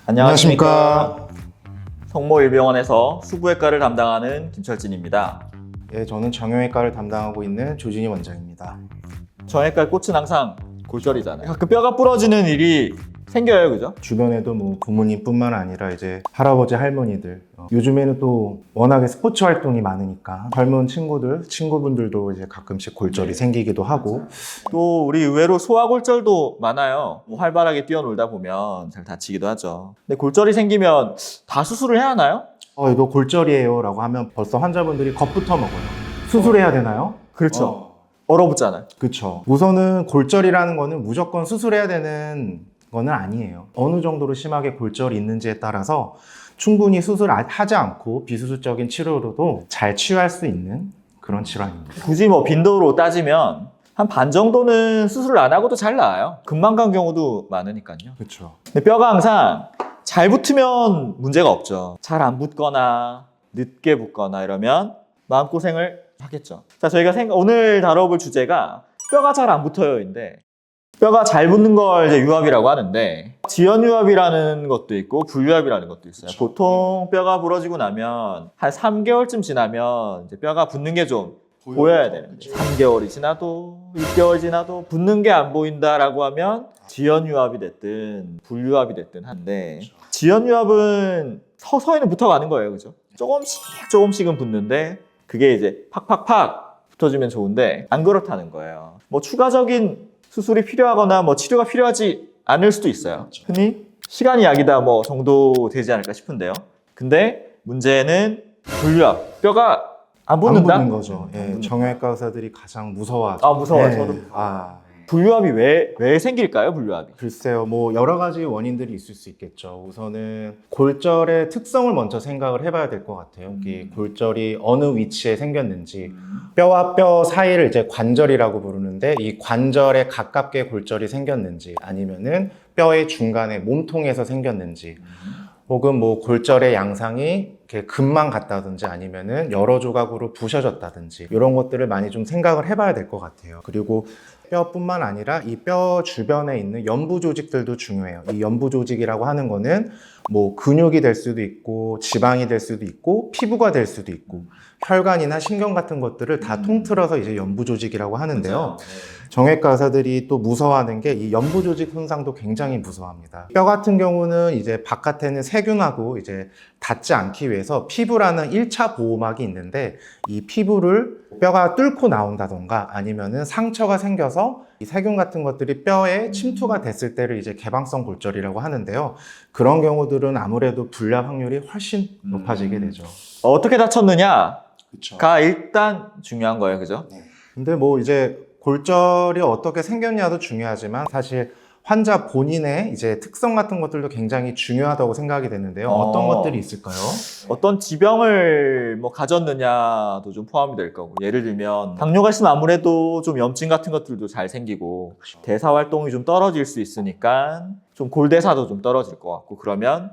안녕하십니까. 성모일병원에서 수부외과를 담당하는 김철진입니다. 예, 저는 정형외과를 담당하고 있는 조진희 원장입니다. 정형외과의 꽃은 항상 골절이잖아요. 가끔 뼈가 부러지는 일이 생겨요, 그죠? 주변에도 뭐 부모님뿐만 아니라 이제 할아버지, 할머니들 요즘에는 또 워낙에 스포츠 활동이 많으니까 젊은 친구분들도 이제 가끔씩 골절이 생기기도 하고 또 우리 의외로 소아골절도 많아요. 뭐 활발하게 뛰어놀다 보면 잘 다치기도 하죠. 근데 골절이 생기면 다 수술을 해야 하나요? 이거 골절이에요 라고 하면 벌써 환자분들이 겁부터 먹어요. 수술해야 되나요? 그렇죠. 얼어붙잖아요. 그렇죠. 우선은 골절이라는 거는 무조건 수술해야 되는 거는 아니에요. 어느 정도로 심하게 골절이 있는지에 따라서 충분히 수술하지 않고 비수술적인 치료로도 잘 치유할 수 있는 그런 질환입니다. 굳이 뭐 빈도로 따지면 한 반 정도는 수술을 안 하고도 잘 나아요. 금방 간 경우도 많으니까요. 그렇죠. 근데 뼈가 항상 잘 붙으면 문제가 없죠. 잘 안 붙거나 늦게 붙거나 이러면 마음고생을 하겠죠. 자, 저희가 오늘 다뤄볼 주제가 뼈가 잘 안 붙어요인데, 뼈가 잘 붙는 걸 이제 유압이라고 하는데, 지연유압이라는 것도 있고 불유압이라는 것도 있어요. 그렇죠. 보통 뼈가 부러지고 나면 한 3개월쯤 지나면 이제 뼈가 붙는 게 좀 보여야 되는데, 3개월이 지나도 6개월 지나도 붙는 게 안 보인다라고 하면 지연유압이 됐든 불유압이 됐든 한데, 지연유압은 서서히는 붙어가는 거예요, 그죠? 조금씩은 붙는데 그게 이제 팍팍팍 붙어주면 좋은데 안 그렇다는 거예요. 뭐 추가적인 수술이 필요하거나 뭐 치료가 필요하지 않을 수도 있어요. 흔히 시간이 약이다 뭐 정도 되지 않을까 싶은데요. 근데 문제는 불유압, 뼈가 안 붙는다? 안 붙는 거죠. 예, 정형외과 의사들이 가장 무서워하죠. 아, 무서워요. 예. 저도. 불유압이 왜 생길까요, 불유압이? 글쎄요, 뭐 여러 가지 원인들이 있을 수 있겠죠. 우선은 골절의 특성을 먼저 생각을 해봐야 될 것 같아요. 이 골절이 어느 위치에 생겼는지, 뼈와 뼈 사이를 이제 관절이라고 부르는데 이 관절에 가깝게 골절이 생겼는지, 아니면은 뼈의 중간에 몸통에서 생겼는지, 혹은 뭐 골절의 양상이 이렇게 금만 같다든지 아니면은 여러 조각으로 부셔졌다든지 이런 것들을 많이 좀 생각을 해봐야 될 것 같아요. 그리고 뼈뿐만 아니라 이 뼈 주변에 있는 연부 조직들도 중요해요. 이 연부 조직이라고 하는 거는 뭐 근육이 될 수도 있고 지방이 될 수도 있고 피부가 될 수도 있고 혈관이나 신경 같은 것들을 다 통틀어서 이제 연부 조직이라고 하는데요. 정형외과 의사들이 또 무서워하는 게 이 연부 조직 손상도 굉장히 무서워합니다. 뼈 같은 경우는 이제 바깥에는 세균하고 이제 닿지 않기 위해서 피부라는 1차 보호막이 있는데 이 피부를 뼈가 뚫고 나온다던가 아니면은 상처가 생겨서 이 세균 같은 것들이 뼈에 침투가 됐을 때를 이제 개방성 골절이라고 하는데요. 그런 경우들은 아무래도 불리할 확률이 훨씬 높아지게 되죠. 어떻게 다쳤느냐가 그렇죠. 일단 중요한 거예요, 그죠? 근데 뭐 이제 골절이 어떻게 생겼냐도 중요하지만 사실 환자 본인의 이제 특성 같은 것들도 굉장히 중요하다고 생각이 되는데요. 어떤 것들이 있을까요? 어떤 지병을 뭐 가졌느냐도 좀 포함이 될 거고, 예를 들면 당뇨가 있으면 아무래도 좀 염증 같은 것들도 잘 생기고 대사 활동이 좀 떨어질 수 있으니까 좀 골대사도 좀 떨어질 것 같고, 그러면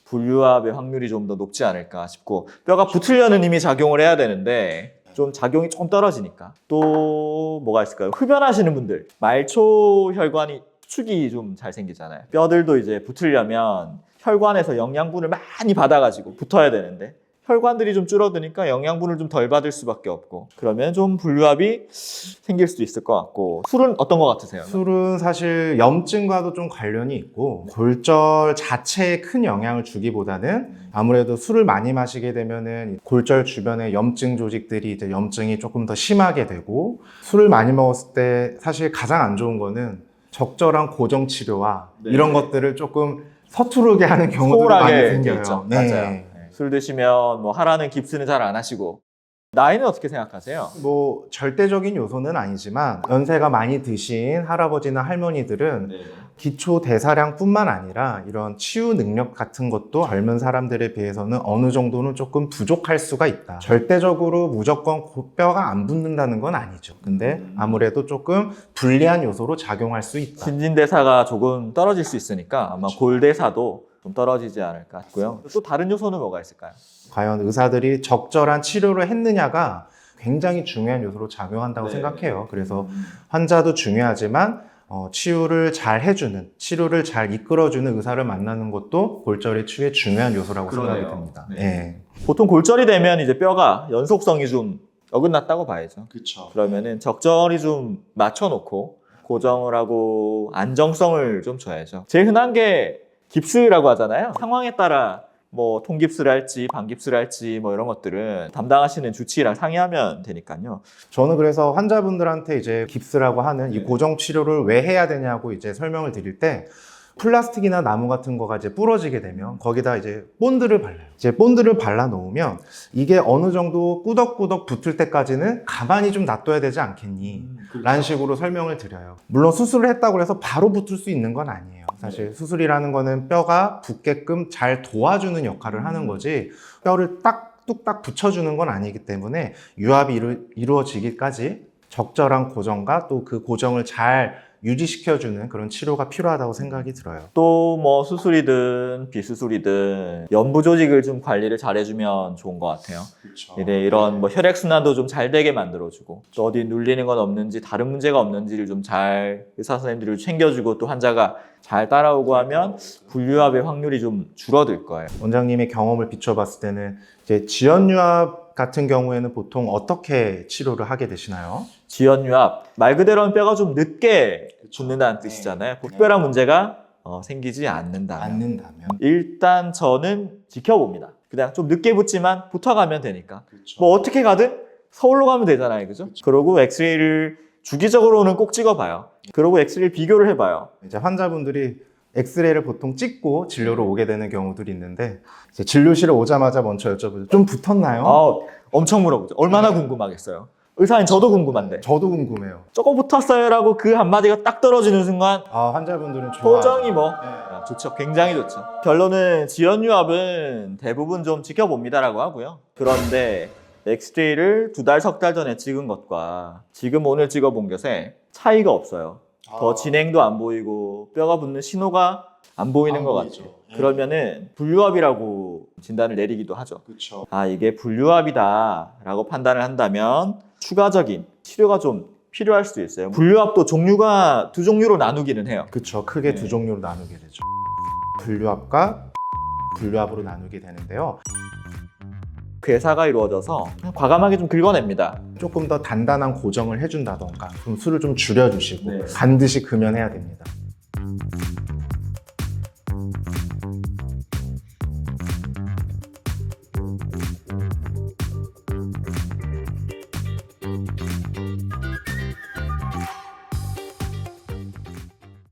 불유압의 확률이 좀 더 높지 않을까 싶고, 뼈가 붙으려는 이미 작용을 해야 되는데 좀 작용이 조금 떨어지니까. 또 뭐가 있을까요? 흡연하시는 분들, 말초 혈관이 축이 좀 잘 생기잖아요. 뼈들도 이제 붙으려면 혈관에서 영양분을 많이 받아가지고 붙어야 되는데 혈관들이 좀 줄어드니까 영양분을 좀 덜 받을 수밖에 없고, 그러면 좀 불유압이 생길 수도 있을 것 같고. 술은 어떤 것 같으세요? 술은 사실 염증과도 좀 관련이 있고 골절 자체에 큰 영향을 주기보다는 아무래도 술을 많이 마시게 되면은 골절 주변에 염증 조직들이 이제 염증이 조금 더 심하게 되고, 술을 많이 먹었을 때 사실 가장 안 좋은 거는 적절한 고정 치료와 이런 것들을 조금 서투르게 하는 경우도 많이 생겨요. 있죠. 맞아요. 술 드시면 뭐 하라는 깁스는 잘 안 하시고. 나이는 어떻게 생각하세요? 뭐 절대적인 요소는 아니지만 연세가 많이 드신 할아버지나 할머니들은 기초 대사량뿐만 아니라 이런 치유 능력 같은 것도 젊은 사람들에 비해서는 어느 정도는 조금 부족할 수가 있다. 절대적으로 무조건 뼈가 안 붙는다는 건 아니죠. 근데 아무래도 조금 불리한 요소로 작용할 수 있다. 신진대사가 조금 떨어질 수 있으니까 아마 골대사도 좀 떨어지지 않을까 싶고요. 또 다른 요소는 뭐가 있을까요? 과연 의사들이 적절한 치료를 했느냐가 굉장히 중요한 요소로 작용한다고 생각해요. 그래서 환자도 중요하지만 치유를 잘 해주는, 치료를 잘 이끌어주는 의사를 만나는 것도 골절의 치유의 중요한 요소라고 그러네요. 생각이 듭니다. 네. 예. 보통 골절이 되면 이제 뼈가 연속성이 좀 어긋났다고 봐야죠. 그렇죠. 그러면은 적절히 좀 맞춰놓고 고정을 하고 안정성을 좀 줘야죠. 제일 흔한 게 깁스라고 하잖아요. 상황에 따라 뭐 통깁스를 할지 반깁스를 할지 뭐 이런 것들은 담당하시는 주치의랑 상의하면 되니까요. 저는 그래서 환자분들한테 이제 깁스라고 하는 이 고정 치료를 왜 해야 되냐고 이제 설명을 드릴 때 플라스틱이나 나무 같은 거가 이제 부러지게 되면 거기다 이제 본드를 발라요. 이제 본드를 발라 놓으면 이게 어느 정도 꾸덕꾸덕 붙을 때까지는 가만히 좀 놔둬야 되지 않겠니? 라는 식으로 설명을 드려요. 물론 수술을 했다고 해서 바로 붙을 수 있는 건 아니에요. 사실 수술이라는 거는 뼈가 붙게끔 잘 도와주는 역할을 하는 거지 뼈를 딱 뚝딱 붙여주는 건 아니기 때문에 유압이 이루어지기까지 적절한 고정과 또 그 고정을 잘 유지시켜주는 그런 치료가 필요하다고 생각이 들어요. 또 뭐 수술이든 비수술이든 연부 조직을 좀 관리를 잘 해주면 좋은 것 같아요. 그렇죠. 이런 뭐 혈액순환도 좀 잘 되게 만들어주고 또 어디 눌리는 건 없는지 다른 문제가 없는지를 좀 잘 의사 선생님들을 챙겨주고 또 환자가 잘 따라오고 하면 분류압의 확률이 좀 줄어들 거예요. 원장님의 경험을 비춰봤을 때는 이제 지연유압 같은 경우에는 보통 어떻게 치료를 하게 되시나요? 지연유압 말 그대로 뼈가 좀 늦게 붙는다는 뜻이잖아요. 특별한 문제가 생기지 않는다면 않는다면. 일단 저는 지켜봅니다. 그냥 좀 늦게 붙지만 붙어가면 되니까 그렇죠. 뭐 어떻게 가든 서울로 가면 되잖아요, 그죠? 그러고 엑스레이를 주기적으로는 꼭 찍어봐요. 그러고 엑스레이 비교를 해봐요. 이제 환자분들이 엑스레이를 보통 찍고 진료로 오게 되는 경우들이 있는데 이제 진료실에 오자마자 먼저 여쭤보죠. 좀 붙었나요? 엄청 물어보죠. 얼마나 궁금하겠어요. 의사님 저도 궁금한데 저도 궁금해요. 조금 붙었어요라고 그 한마디가 딱 떨어지는 순간 환자분들은 좋아요. 표정이 뭐 좋죠. 굉장히 좋죠. 결론은 지연유압은 대부분 좀 지켜봅니다라고 하고요. 그런데 엑스레이를 2달, 석 달 전에 찍은 것과 지금 오늘 찍어본 것에 차이가 없어요. 더 진행도 안 보이고 뼈가 붙는 신호가 안 보이는 것 같아요. 그러면은 분류압이라고 진단을 내리기도 하죠. 그렇죠. 이게 분류압이다라고 판단을 한다면 추가적인 치료가 좀 필요할 수도 있어요. 분류압도 종류가 2종류로 나누기는 해요. 그렇죠. 크게 두 종류로 나누게 되죠. 분류압과 분류압으로 나누게 되는데요. 괴사가 이루어져서 그냥 과감하게 좀 긁어냅니다. 조금 더 단단한 고정을 해준다던가 좀 수를 좀 줄여주시고 네. 반드시 금연해야 됩니다.